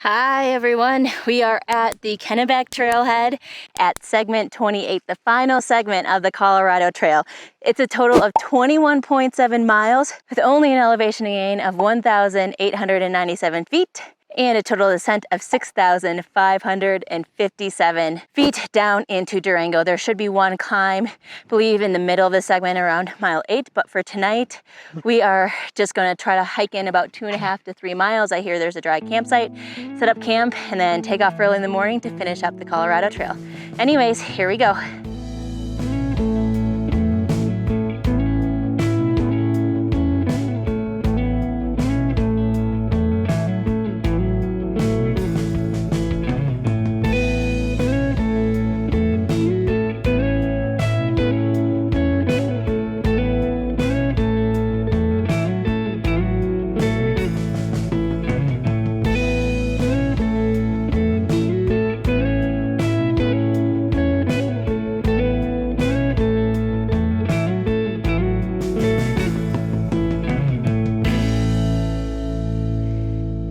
Hi everyone, we are at the Kennebec trailhead at segment 28, the final segment of the Colorado Trail. It's a total of 21.7 miles with only an elevation gain of 1,897 feet and a total descent of 6,557 feet down into Durango. There should be one climb, I believe, in the middle of the segment around mile 8, but for tonight, we are just gonna try to hike in about 2.5 to 3 miles. I hear there's a dry campsite, set up camp, and then take off early in the morning to finish up the Colorado Trail. Anyways, here we go.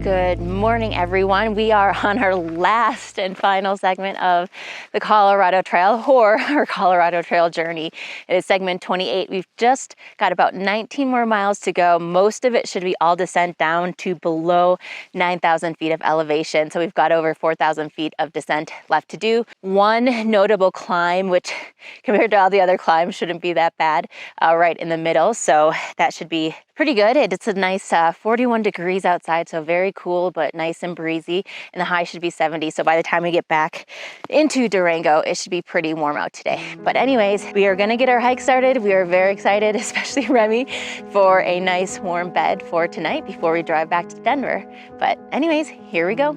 Good morning, everyone. We are on our last and final segment of the Colorado Trail, or our Colorado Trail journey. It is segment 28. We've just got about 19 more miles to go. Most of it should be all descent down to below 9,000 feet of elevation. So we've got over 4,000 feet of descent left to do. One notable climb, which compared to all the other climbs shouldn't be that bad, right in the middle. So that should be pretty good. It's a nice 41 degrees outside, so very cool, but nice and breezy. And the high should be 70. So by the time we get back into Durango, it should be pretty warm out today. But anyways, we are gonna get our hike started. We are very excited, especially Remy, for a nice warm bed for tonight before we drive back to Denver. But anyways, here we go.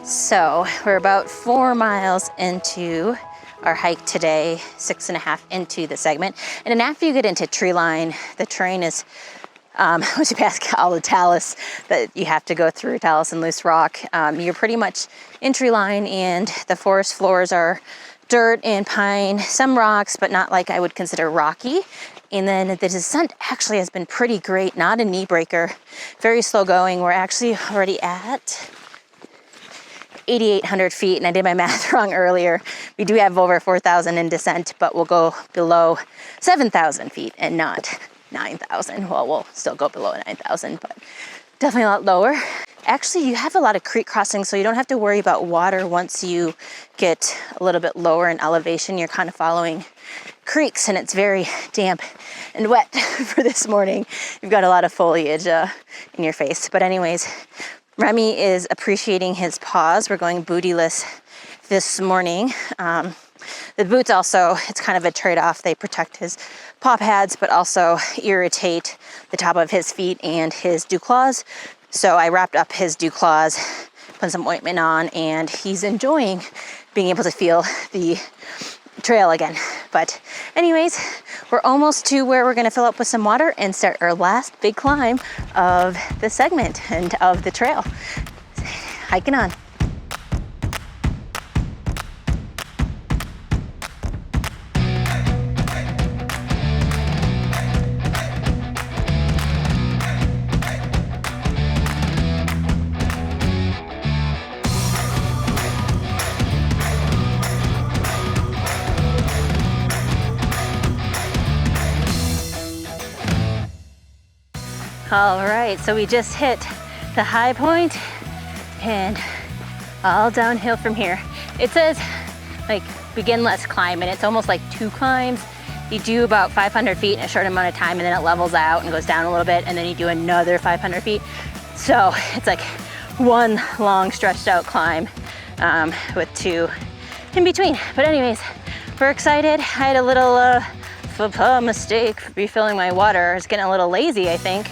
So we're about 4 miles into our hike today, 6.5 into the segment. And then after you get into treeline, the terrain is, once you pass all the talus that you have to go through, talus and loose rock, you're pretty much in treeline, and the forest floors are dirt and pine, some rocks, but not like I would consider rocky. And then the descent actually has been pretty great, not a knee breaker, very slow going. We're actually already at 8,800 feet, and I did my math wrong earlier. We do have over 4,000 in descent, but we'll go below 7,000 feet and not 9,000. Well, we'll still go below 9,000, but definitely a lot lower. Actually, you have a lot of creek crossings, so you don't have to worry about water once you get a little bit lower in elevation. You're kind of following creeks, and it's very damp and wet for this morning. You've got a lot of foliage in your face. But anyways, Remy is appreciating his paws. We're going bootyless this morning. The boots also, it's kind of a trade-off. They protect his paw pads, but also irritate the top of his feet and his dew claws. So I wrapped up his dew claws, put some ointment on, and he's enjoying being able to feel the trail again. But anyways, we're almost to where we're gonna fill up with some water and start our last big climb of the segment and of the trail. Hiking on. All right, so we just hit the high point and all downhill from here. It says like begin less climb, and it's almost like 2 climbs. You do about 500 feet in a short amount of time, and then it levels out and goes down a little bit, and then you do another 500 feet. So it's like one long stretched out climb with 2 in between. But anyways, we're excited. I had a little faux pas mistake refilling my water. I was getting a little lazy, I think.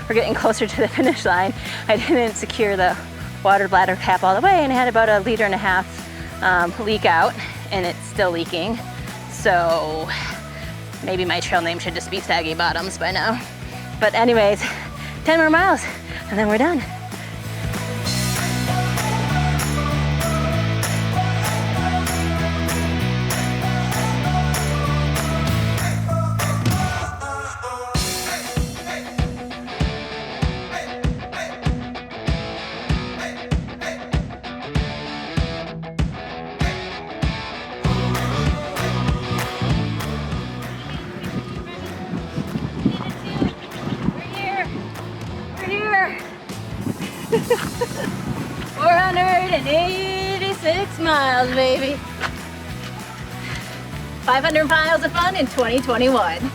We're getting closer to the finish line. I didn't secure the water bladder cap all the way, and I had about 1.5 liters leak out, and it's still leaking. So maybe my trail name should just be Saggy Bottoms by now. But anyways, 10 more miles, and then we're done. We're here. 486 miles, baby. 500 miles of fun in 2021.